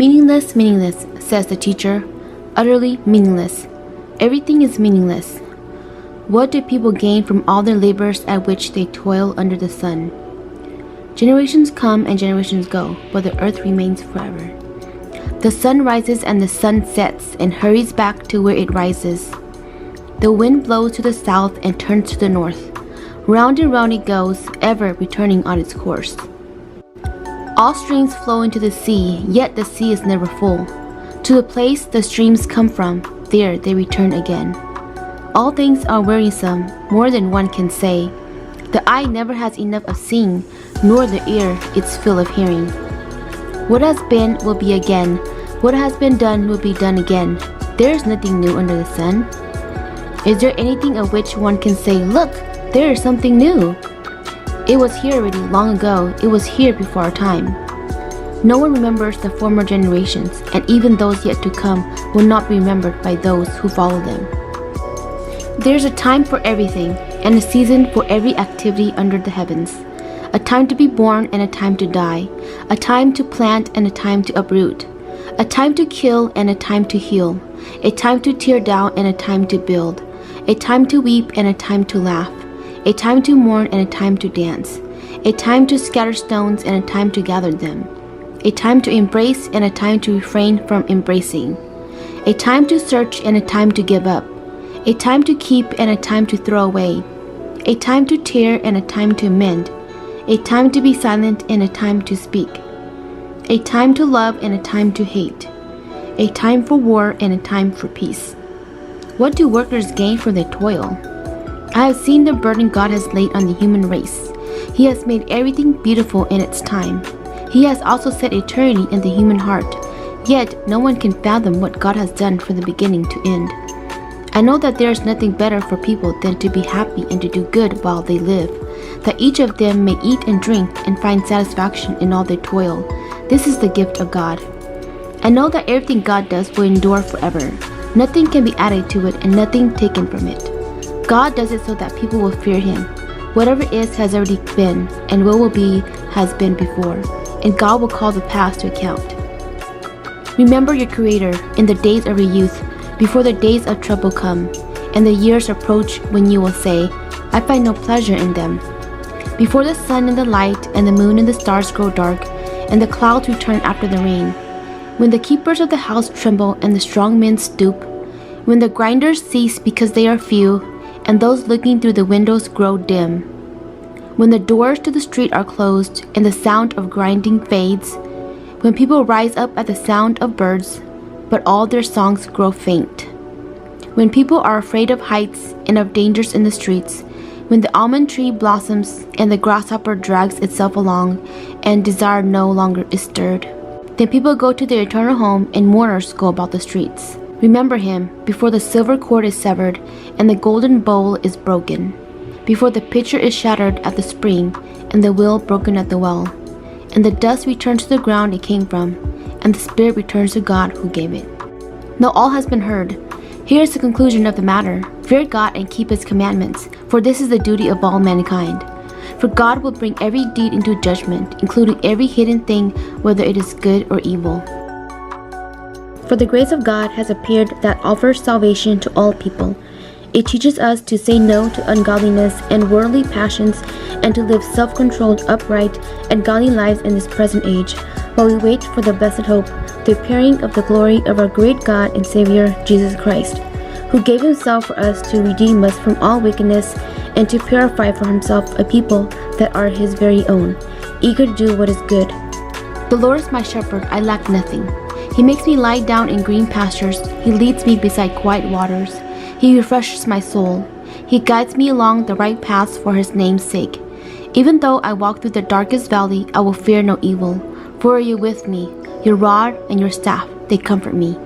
Meaningless, meaningless, says the teacher. Utterly meaningless. Everything is meaningless. What do people gain from all their labors at which they toil under the sun? Generations come and generations go, but the earth remains forever. The sun rises and the sun sets and hurries back to where it rises. The wind blows to the south and turns to the north. Round and round it goes, ever returning on its course. All streams flow into the sea, yet the sea is never full. To the place the streams come from, there they return again. All things are wearisome, more than one can say. The eye never has enough of seeing, nor the ear its fill of hearing. What has been will be again. What has been done will be done again. There is nothing new under the sun. Is there anything of which one can say, "Look, there is something new"? It was here already long ago. It was here before our time. No one remembers the former generations, and even those yet to come will not be remembered by those who follow them. There is a time for everything, and a season for every activity under the heavens. A time to be born and a time to die. A time to plant and a time to uproot. A time to kill and a time to heal. A time to tear down and a time to build. A time to weep and a time to laugh. A time to mourn and a time to dance. A time to scatter stones and a time to gather them. A time to embrace and a time to refrain from embracing. A time to search and a time to give up. A time to keep and a time to throw away. A time to tear and a time to mend. A time to be silent and a time to speak. A time to love and a time to hate. A time for war and a time for peace. What do workers gain from their toil? I have seen the burden God has laid on the human race. He has made everything beautiful in its time. He has also set eternity in the human heart. Yet no one can fathom what God has done from the beginning to end. I know that there is nothing better for people than to be happy and to do good while they live, that each of them may eat and drink and find satisfaction in all their toil. This is the gift of God. I know that everything God does will endure forever. Nothing can be added to it and nothing taken from it. God does it so that people will fear Him. Whatever is has already been, and what will be has been before, and God will call the past to account. Remember your Creator in the days of your youth, before the days of trouble come, and the years approach when you will say, "I find no pleasure in them." Before the sun and the light, and the moon and the stars grow dark, and the clouds return after the rain, when the keepers of the house tremble and the strong men stoop, when the grinders cease because they are few, and those looking through the windows grow dim, when the doors to the street are closed and the sound of grinding fades, when people rise up at the sound of birds, but all their songs grow faint, when people are afraid of heights and of dangers in the streets, when the almond tree blossoms and the grasshopper drags itself along and desire no longer is stirred, then people go to their eternal home and mourners go about the streets. Remember Him before the silver cord is severed and the golden bowl is broken, before the pitcher is shattered at the spring and the wheel broken at the well, and the dust returns to the ground it came from, and the spirit returns to God who gave it. Now all has been heard. Here is the conclusion of the matter. Fear God and keep His commandments, for this is the duty of all mankind. For God will bring every deed into judgment, including every hidden thing, whether it is good or evil. For the grace of God has appeared that offers salvation to all people. It teaches us to say no to ungodliness and worldly passions and to live self-controlled, upright, and godly lives in this present age, while we wait for the blessed hope, the appearing of the glory of our great God and Savior, Jesus Christ, who gave Himself for us to redeem us from all wickedness and to purify for Himself a people that are His very own, eager to do what is good. The Lord is my shepherd, I lack nothing. He makes me lie down in green pastures. He leads me beside quiet waters. He refreshes my soul. He guides me along the right paths for His name's sake. Even though I walk through the darkest valley, I will fear no evil. For you are with me, your rod and your staff, they comfort me.